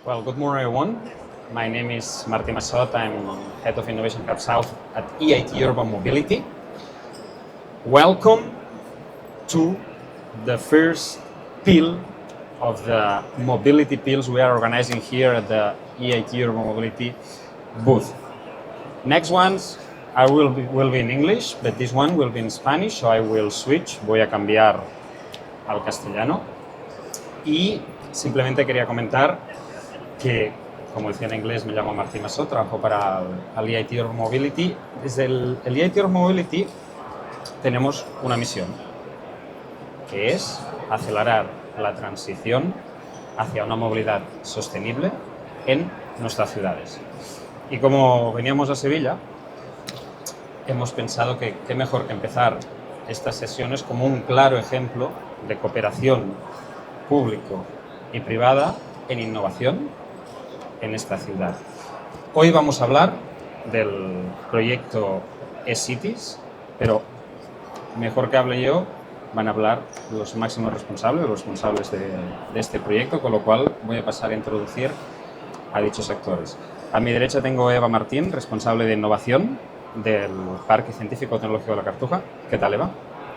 Well, good morning, everyone. My name is Martin Massot. I'm Head of Innovation Hub South at EIT Urban Mobility. Welcome to the first PIL of the mobility PILs we are organizing here at the EIT Urban Mobility booth. Next ones will be in English, but this one will be in Spanish, so I will switch. Voy a cambiar al castellano. Y simplemente quería comentar que, como decía en inglés, me llamo Martín Massot, trabajo para el EIT Urban Mobility. Desde el EIT Urban Mobility tenemos una misión, que es acelerar la transición hacia una movilidad sostenible en nuestras ciudades. Y como veníamos a Sevilla, hemos pensado que qué mejor que empezar estas sesiones como un claro ejemplo de cooperación público y privada en innovación en esta ciudad. Hoy vamos a hablar del proyecto eCities, pero mejor que hable yo, van a hablar los máximos responsables, los responsables de este proyecto, con lo cual voy a pasar a introducir a dichos actores. A mi derecha tengo a Eva Martín, responsable de innovación del Parque Científico Tecnológico de la Cartuja. ¿Qué tal, Eva?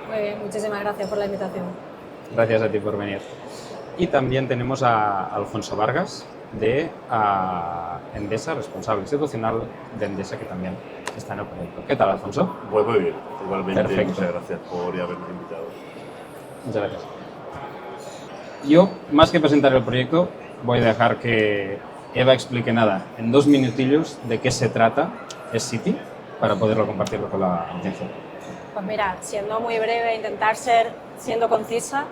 Muy bien, muchísimas gracias por la invitación. Gracias a ti por venir. Y también tenemos a Alfonso Vargas de Endesa, responsable institucional de Endesa, que también está en el proyecto. ¿Qué tal, Alfonso? Pues muy bien, igualmente. Perfecto. Muchas gracias por habernos invitado. Muchas gracias. Yo, más que presentar el proyecto, voy a dejar que Eva explique en 2 minutillos de qué se trata eCity para poderlo compartirlo con la audiencia. Pues mira, siendo muy breve, intentar siendo concisa,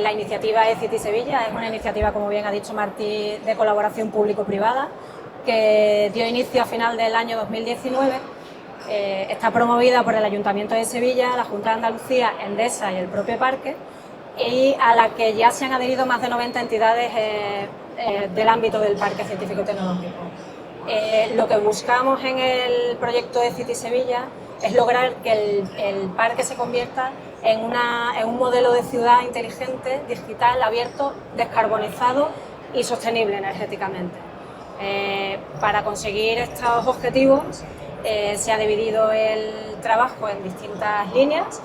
la iniciativa eCity Sevilla es una iniciativa, como bien ha dicho Martí, de colaboración público-privada que dio inicio a final del año 2019. Está promovida por el Ayuntamiento de Sevilla, la Junta de Andalucía, Endesa y el propio parque, y a la que ya se han adherido más de 90 entidades del ámbito del Parque Científico y Tecnológico. Lo que buscamos en el proyecto eCity Sevilla es lograr que el parque se convierta en un modelo de ciudad inteligente, digital, abierto, descarbonizado y sostenible energéticamente. Para conseguir estos objetivos se ha dividido el trabajo en distintas líneas,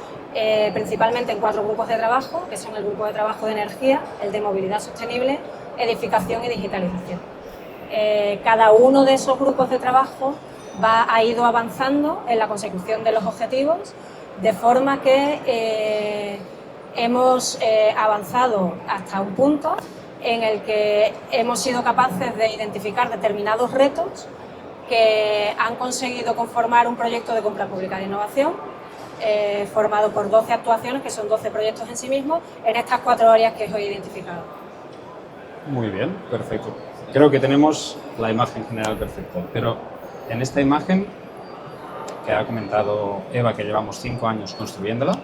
principalmente en 4 grupos de trabajo, que son el grupo de trabajo de energía, el de movilidad sostenible, edificación y digitalización. Cada uno de esos grupos de trabajo ha ido avanzando en la consecución de los objetivos, de forma que hemos avanzado hasta un punto en el que hemos sido capaces de identificar determinados retos que han conseguido conformar un proyecto de compra pública de innovación formado por 12 actuaciones, que son 12 proyectos en sí mismos, en estas 4 áreas que os he identificado. Muy bien, perfecto. Creo que tenemos la imagen general perfecta, pero en esta imagen que ha comentado Eva, que llevamos 5 años construyéndola,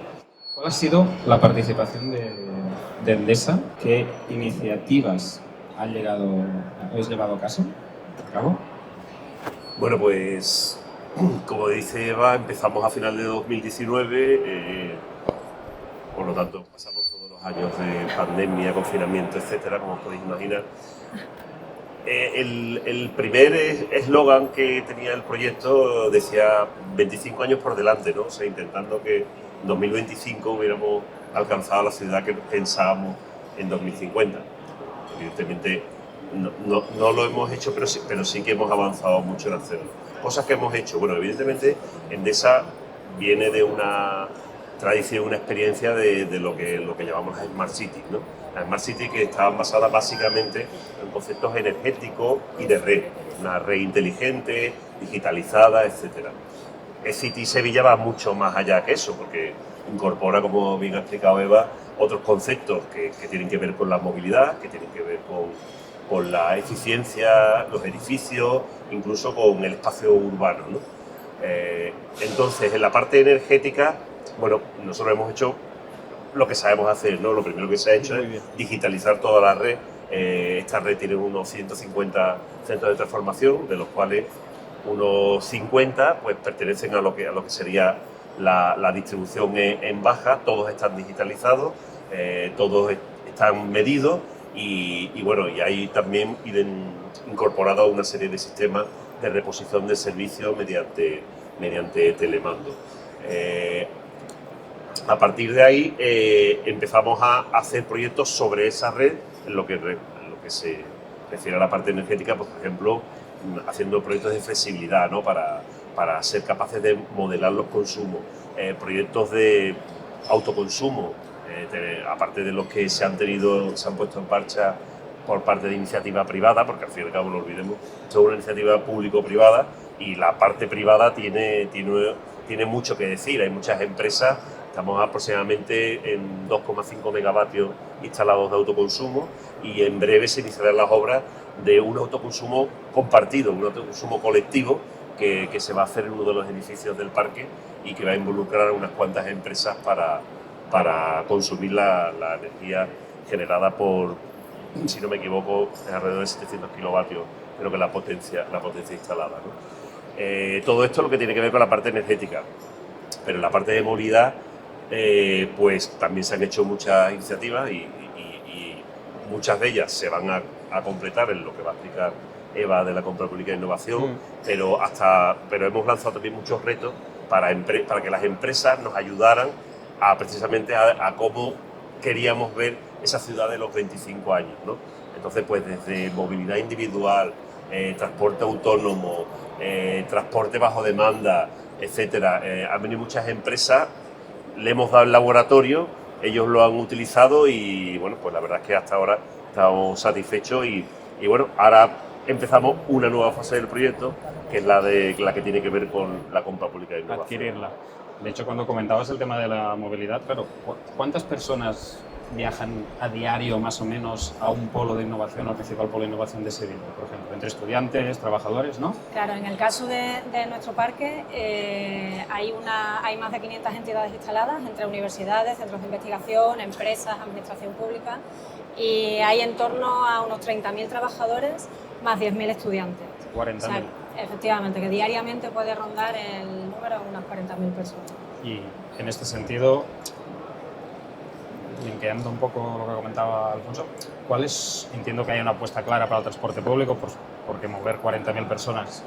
¿cuál ha sido la participación de Endesa? ¿Qué iniciativas habéis llevado a cabo? Bueno, pues como dice Eva, empezamos a final de 2019, por lo tanto pasamos todos los años de pandemia, confinamiento, etcétera, como os podéis imaginar. El primer eslogan que tenía el proyecto decía 25 años por delante, ¿no? O sea, intentando que en 2025 hubiéramos alcanzado la ciudad que pensábamos en 2050. Evidentemente no lo hemos hecho, pero sí que hemos avanzado mucho en hacerlo. Cosas que hemos hecho, bueno, evidentemente Endesa viene de una tradición, una experiencia de lo que llamamos las Smart Cities, ¿no? Las Smart Cities que estaban basadas básicamente en conceptos energéticos y de red, una red inteligente, digitalizada, etc. eCity Sevilla va mucho más allá que eso, porque incorpora, como bien ha explicado Eva, otros conceptos que tienen que ver con la movilidad, que tienen que ver con la eficiencia, los edificios, incluso con el espacio urbano, ¿no? Entonces, en la parte energética, bueno, nosotros hemos hecho lo que sabemos hacer, ¿no? Lo primero que se ha hecho es digitalizar toda la red. Esta red tiene unos 150 centros de transformación, de los cuales unos 50 pues, pertenecen a lo que sería la distribución en baja. Todos están digitalizados, todos están medidos y bueno, y hay también incorporado una serie de sistemas de reposición de servicios mediante telemando. A partir de ahí empezamos a hacer proyectos sobre esa red en lo que se refiere a la parte energética, pues, por ejemplo, haciendo proyectos de flexibilidad, ¿no? para ser capaces de modelar los consumos, proyectos de autoconsumo, aparte de los que se han puesto en marcha por parte de iniciativa privada, porque al fin y al cabo no olvidemos, esto es una iniciativa público-privada y la parte privada tiene mucho que decir. Hay muchas empresas, estamos aproximadamente en 2,5 megavatios instalados de autoconsumo y en breve se iniciarán las obras de un autoconsumo compartido, un autoconsumo colectivo que se va a hacer en uno de los edificios del parque y que va a involucrar a unas cuantas empresas para consumir la energía generada por, si no me equivoco, alrededor de 700 kilovatios, creo que la potencia instalada, ¿no? Todo esto es lo que tiene que ver con la parte energética, pero en la parte de movilidad pues también se han hecho muchas iniciativas y muchas de ellas se van a completar en lo que va a explicar Eva de la compra pública de innovación, pero hemos lanzado también muchos retos para que las empresas nos ayudaran precisamente a cómo queríamos ver esa ciudad de los 25 años, ¿no? Entonces, pues desde movilidad individual, transporte autónomo, transporte bajo demanda, etcétera, han venido muchas empresas, le hemos dado el laboratorio, ellos lo han utilizado y bueno, pues la verdad es que hasta ahora estamos satisfechos y bueno, ahora empezamos una nueva fase del proyecto, que es la que tiene que ver con la compra pública de innovación. Adquirirla. De hecho, cuando comentabas el tema de la movilidad, claro, ¿cuántas personas viajan a diario más o menos a un polo de innovación o al principal polo de innovación de Sevilla, por ejemplo? Entre estudiantes, trabajadores, ¿no? Claro, en el caso de nuestro parque hay más de 500 entidades instaladas entre universidades, centros de investigación, empresas, administración pública y hay en torno a unos 30.000 trabajadores más 10.000 estudiantes. 40.000. O sea, efectivamente, que diariamente puede rondar el número de unas 40.000 personas. Y en este sentido, linkeando un poco lo que comentaba Alfonso, entiendo que hay una apuesta clara para el transporte público, porque mover 40.000 personas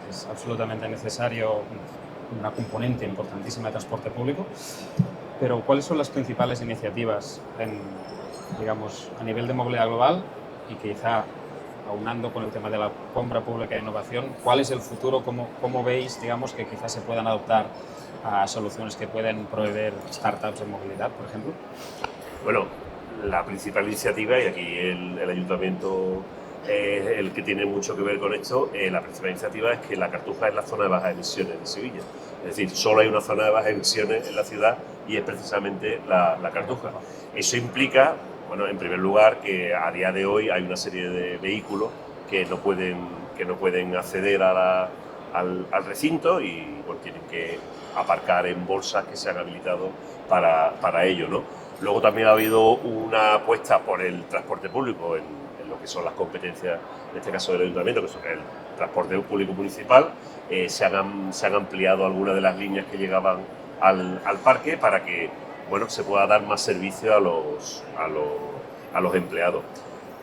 es absolutamente necesario, una componente importantísima de transporte público, pero ¿cuáles son las principales iniciativas digamos, a nivel de movilidad global y quizá aunando con el tema de la compra pública e innovación, cuál es el futuro, cómo veis, digamos, que quizás se puedan adoptar a soluciones que pueden proveer startups en movilidad, por ejemplo? Bueno, la principal iniciativa, y aquí el ayuntamiento es el que tiene mucho que ver con esto, la principal iniciativa es que la Cartuja es la zona de bajas emisiones de Sevilla. Es decir, solo hay una zona de bajas emisiones en la ciudad y es precisamente la Cartuja. Eso implica, bueno, en primer lugar, que a día de hoy hay una serie de vehículos que no pueden acceder al recinto y bueno, tienen que aparcar en bolsas que se han habilitado para ello, ¿no? Luego también ha habido una apuesta por el transporte público en lo que son las competencias, en este caso del ayuntamiento, que son el transporte público municipal. Se han ampliado algunas de las líneas que llegaban al parque para que, bueno, se pueda dar más servicio a los empleados.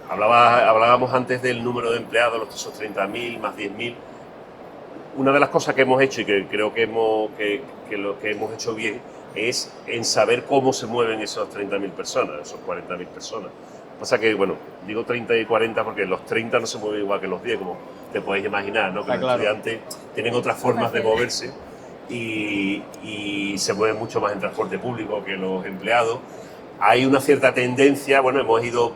Hablábamos antes del número de empleados, esos 30.000 más 10.000. Una de las cosas que hemos hecho y que creo que lo que hemos hecho bien es en saber cómo se mueven esas 30.000 personas, esos 40.000 personas. Pasa que, bueno, digo 30 y 40 porque los 30 no se mueven igual que los 10, como te podéis imaginar, ¿no? Que los estudiantes tienen otras formas de moverse y se mueven mucho más en transporte público que los empleados. Hay una cierta tendencia, bueno, hemos ido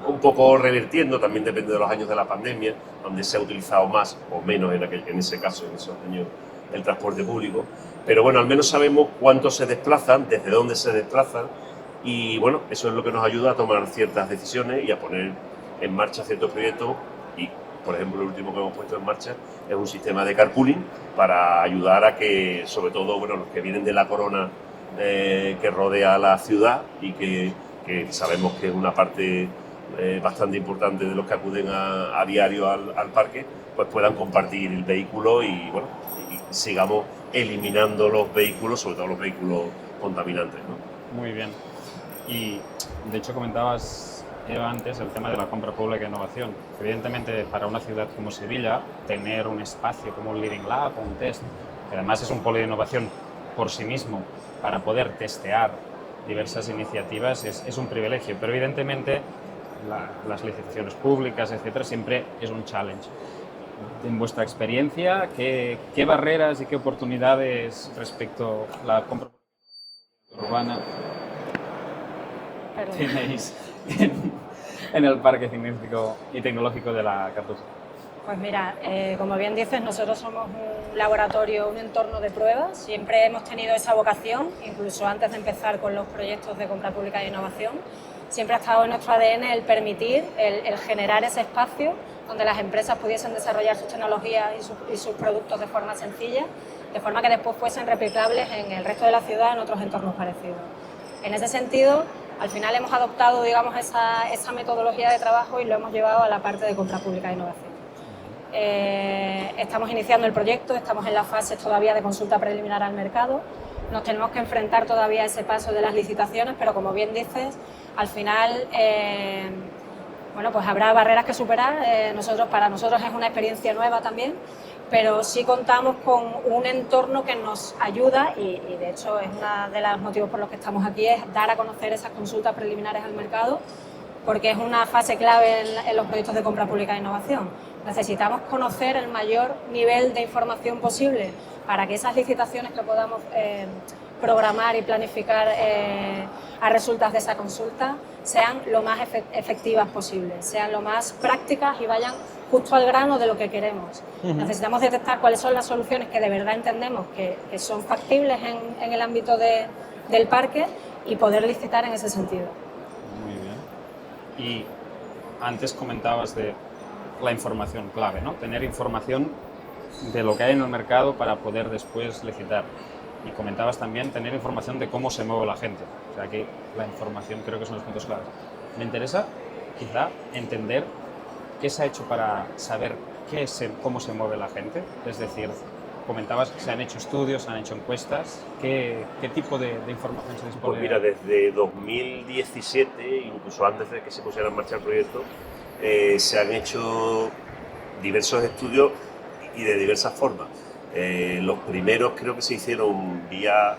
un poco revirtiendo, también depende de los años de la pandemia, donde se ha utilizado más o menos en ese caso, en esos años, el transporte público. Pero bueno, al menos sabemos cuántos se desplazan, desde dónde se desplazan y bueno, eso es lo que nos ayuda a tomar ciertas decisiones y a poner en marcha ciertos proyectos y, por ejemplo, el último que hemos puesto en marcha es un sistema de carpooling para ayudar a que, sobre todo, bueno, los que vienen de la corona que rodea la ciudad y que sabemos que es una parte bastante importante de los que acuden a diario al parque, pues puedan compartir el vehículo y bueno, y sigamos eliminando los vehículos, sobre todo los vehículos contaminantes, ¿no? Muy bien. Y de hecho comentabas antes el tema de la compra pública e innovación. Evidentemente, para una ciudad como Sevilla, tener un espacio como un Living Lab o un test, que además es un polo de innovación por sí mismo, para poder testear diversas iniciativas, es un privilegio. Pero evidentemente, las licitaciones públicas, etcétera, siempre es un challenge. En vuestra experiencia, ¿qué barreras y qué oportunidades respecto a la compra urbana tenéis en el Parque Científico y Tecnológico de la Cartuja? Pues mira, como bien dices, nosotros somos un laboratorio, un entorno de pruebas. Siempre hemos tenido esa vocación, incluso antes de empezar con los proyectos de compra pública e innovación. Siempre ha estado en nuestro ADN el permitir, el generar ese espacio donde las empresas pudiesen desarrollar sus tecnologías y sus productos de forma sencilla, de forma que después fuesen replicables en el resto de la ciudad, en otros entornos parecidos. En ese sentido, al final hemos adoptado, digamos, esa metodología de trabajo y lo hemos llevado a la parte de compra pública e innovación. Estamos iniciando el proyecto, estamos en la fase todavía de consulta preliminar al mercado. Nos tenemos que enfrentar todavía a ese paso de las licitaciones, pero como bien dices, al final bueno, pues habrá barreras que superar. Para nosotros es una experiencia nueva también, pero sí contamos con un entorno que nos ayuda y de hecho es uno de los motivos por los que estamos aquí, es dar a conocer esas consultas preliminares al mercado, porque es una fase clave en los proyectos de compra pública e innovación. Necesitamos conocer el mayor nivel de información posible para que esas licitaciones que podamos programar y planificar a resultas de esa consulta sean lo más efectivas posibles, sean lo más prácticas y vayan justo al grano de lo que queremos. Necesitamos detectar cuáles son las soluciones que de verdad entendemos que son factibles en el ámbito del parque y poder licitar en ese sentido. Muy bien. Y antes comentabas de la información clave, ¿no? Tener información de lo que hay en el mercado para poder después licitar. Y comentabas también tener información de cómo se mueve la gente. O sea que la información creo que son los puntos claves. Me interesa quizá entender qué se ha hecho para saber cómo se mueve la gente. Es decir, comentabas que se han hecho estudios, se han hecho encuestas. ¿Qué tipo de información se dispone? Pues mira, desde 2017, incluso antes de que se pusiera en marcha el proyecto, se han hecho diversos estudios y de diversas formas. Los primeros creo que se hicieron vía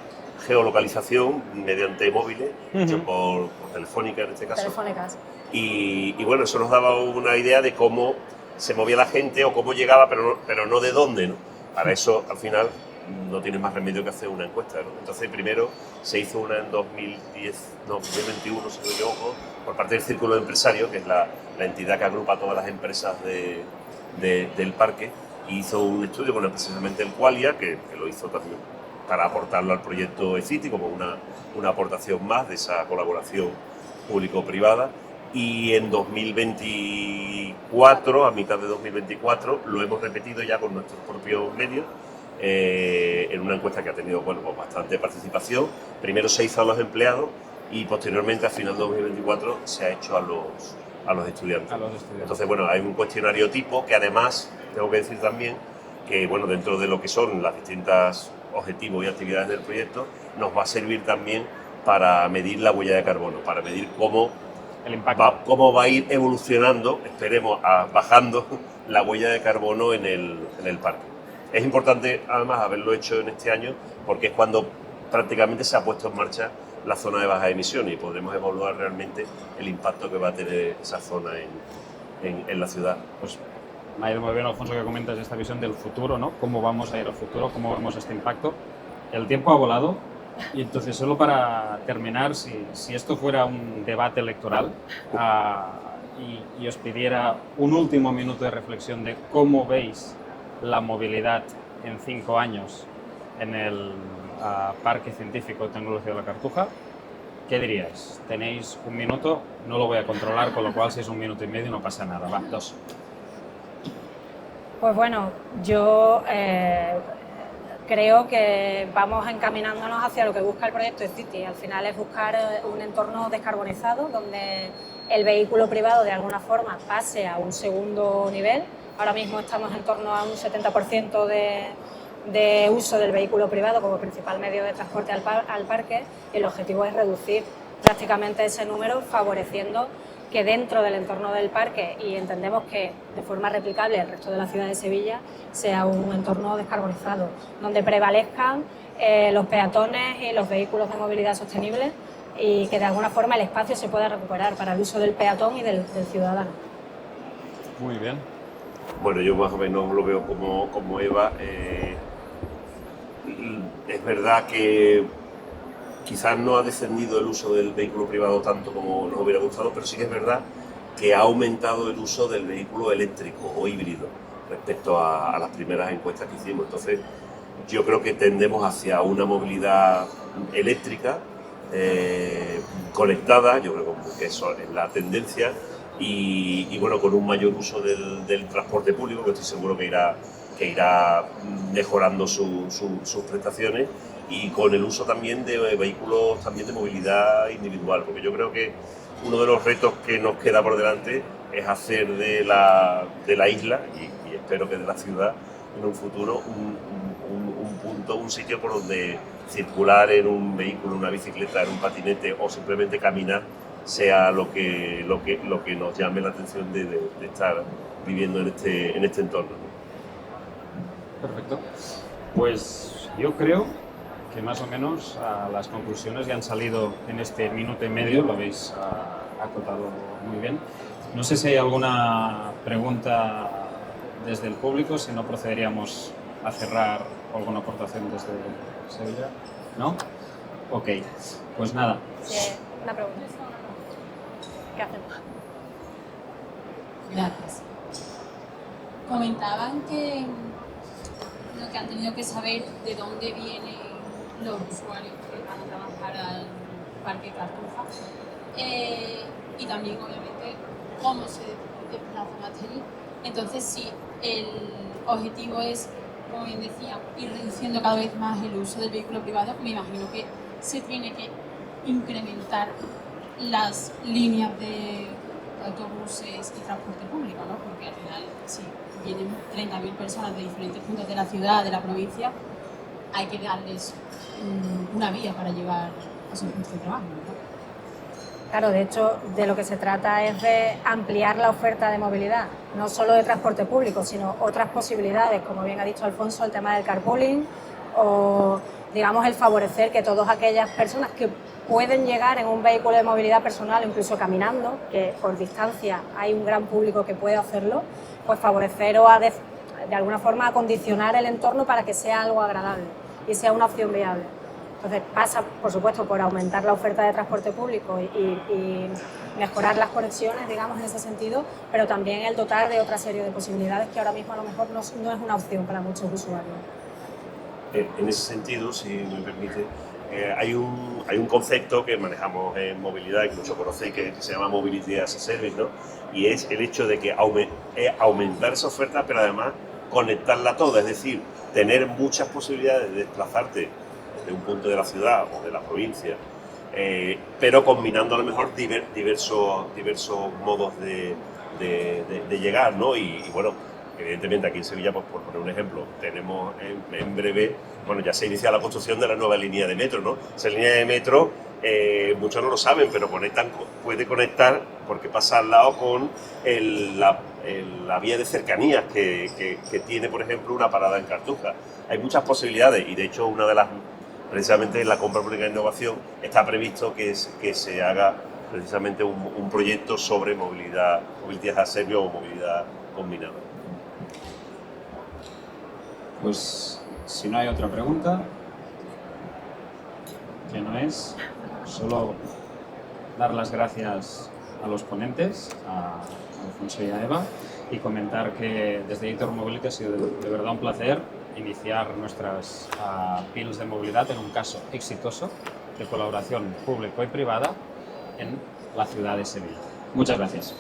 geolocalización mediante móviles, hecho por Telefónica en este caso. Telefónicas. Y bueno, eso nos daba una idea de cómo se movía la gente o cómo llegaba, pero no de dónde, ¿no? Para eso, al final, no tienes más remedio que hacer una encuesta, ¿no? Entonces, primero se hizo una en 2021, si no me equivoco, por parte del Círculo de Empresarios, que es la entidad que agrupa a todas las empresas del parque, y hizo un estudio con precisamente el Qualia, que lo hizo también para aportarlo al proyecto eCity como una aportación más de esa colaboración público-privada. Y en 2024, a mitad de 2024, lo hemos repetido ya con nuestros propios medios, en una encuesta que ha tenido pues bastante participación. Primero se hizo a los empleados y posteriormente, a final de 2024, se ha hecho a los estudiantes. Entonces, bueno, hay un cuestionario tipo que además, tengo que decir también, que bueno, dentro de lo que son las distintas objetivos y actividades del proyecto, nos va a servir también para medir la huella de carbono, para medir cómo va a ir evolucionando, esperemos, bajando la huella de carbono en el parque. Es importante, además, haberlo hecho en este año, porque es cuando prácticamente se ha puesto en marcha la zona de bajas emisiones y podremos evaluar realmente el impacto que va a tener esa zona en la ciudad. Pues me ha ido muy bien, Alfonso, que comentas esta visión del futuro, ¿no? Cómo vamos a ir al futuro, cómo vemos este impacto. El tiempo ha volado y entonces, solo para terminar, si esto fuera un debate electoral y os pidiera un último minuto de reflexión de cómo veis la movilidad en 5 años en el Parque Científico Tecnológico de la Cartuja, ¿qué diríais? Tenéis un minuto, no lo voy a controlar, con lo cual si es 1 minuto y medio no pasa nada. Va, 2. Pues bueno, yo creo que vamos encaminándonos hacia lo que busca el proyecto eCity. Al final es buscar un entorno descarbonizado donde el vehículo privado de alguna forma pase a un segundo nivel. Ahora mismo estamos en torno a un 70% de uso del vehículo privado como principal medio de transporte al parque, y el objetivo es reducir drásticamente ese número, favoreciendo que dentro del entorno del parque, y entendemos que de forma replicable el resto de la ciudad de Sevilla, sea un entorno descarbonizado, donde prevalezcan los peatones y los vehículos de movilidad sostenible y que de alguna forma el espacio se pueda recuperar para el uso del peatón y del ciudadano. Muy bien. Bueno, yo más o menos lo veo como Eva. Es verdad que quizás no ha descendido el uso del vehículo privado tanto como nos hubiera gustado, pero sí que es verdad que ha aumentado el uso del vehículo eléctrico o híbrido respecto a las primeras encuestas que hicimos. Entonces, yo creo que tendemos hacia una movilidad eléctrica conectada, yo creo que eso es la tendencia, y bueno, con un mayor uso del transporte público, que estoy seguro que irá mejorando sus prestaciones, y con el uso también de vehículos también de movilidad individual, porque yo creo que uno de los retos que nos queda por delante es hacer de la isla, y espero que de la ciudad en un futuro, un punto, un sitio por donde circular en un vehículo, una bicicleta, en un patinete o simplemente caminar sea lo que nos llame la atención de estar viviendo en este entorno. Perfecto. Pues yo creo que más o menos las conclusiones ya han salido en este minuto y medio, lo habéis acotado muy bien. No sé si hay alguna pregunta desde el público, si no procederíamos a cerrar alguna aportación desde Sevilla. ¿No? Ok, pues nada. Sí, una pregunta. ¿Qué hacemos? Gracias. Comentaban que han tenido que saber de dónde vienen los usuarios que van a trabajar al Parque Cartuja y también, obviamente, cómo se desplazan hasta allí. Entonces, si el objetivo es, como bien decía, ir reduciendo cada vez más el uso del vehículo privado, me imagino que se tiene que incrementar las líneas de autobuses y transporte público, ¿no? Porque al final, si vienen 30.000 personas de diferentes puntos de la ciudad, de la provincia, hay que darles una vía para llegar a sus puestos de trabajo, ¿no? Claro, de hecho, de lo que se trata es de ampliar la oferta de movilidad, no solo de transporte público, sino otras posibilidades, como bien ha dicho Alfonso, el tema del carpooling o, digamos, el favorecer que todas aquellas personas que pueden llegar en un vehículo de movilidad personal, incluso caminando, que por distancia hay un gran público que puede hacerlo, pues favorecer o de alguna forma acondicionar el entorno para que sea algo agradable y sea una opción viable. Entonces pasa, por supuesto, por aumentar la oferta de transporte público y mejorar las conexiones, digamos, en ese sentido, pero también el dotar de otra serie de posibilidades que ahora mismo a lo mejor no es una opción para muchos usuarios. En ese sentido, si me permite, hay un concepto que manejamos en movilidad y que muchos conocéis, que se llama Mobility as a Service, ¿no? Y es el hecho de que aumentar esa oferta, pero además conectarla toda, es decir, tener muchas posibilidades de desplazarte de un punto de la ciudad o de la provincia, pero combinando a lo mejor diversos modos de llegar, ¿no? Y bueno, evidentemente aquí en Sevilla, pues, por poner un ejemplo, tenemos en breve, bueno, ya se ha iniciado la construcción de la nueva línea de metro, ¿no? Esa línea de metro, muchos no lo saben, pero puede conectar, porque pasa al lado con la vía de cercanías que tiene, por ejemplo, una parada en Cartuja. Hay muchas posibilidades y, de hecho, una de las, precisamente en la compra pública de innovación, está previsto que se haga precisamente un proyecto sobre movilidad as a service o movilidad combinada. Pues si no hay otra pregunta, que no es, solo dar las gracias a los ponentes, a Alfonso y a Eva, y comentar que desde Editor Mobility ha sido de verdad un placer iniciar nuestras PILs de movilidad en un caso exitoso de colaboración público y privada en la ciudad de Sevilla. Muchas gracias.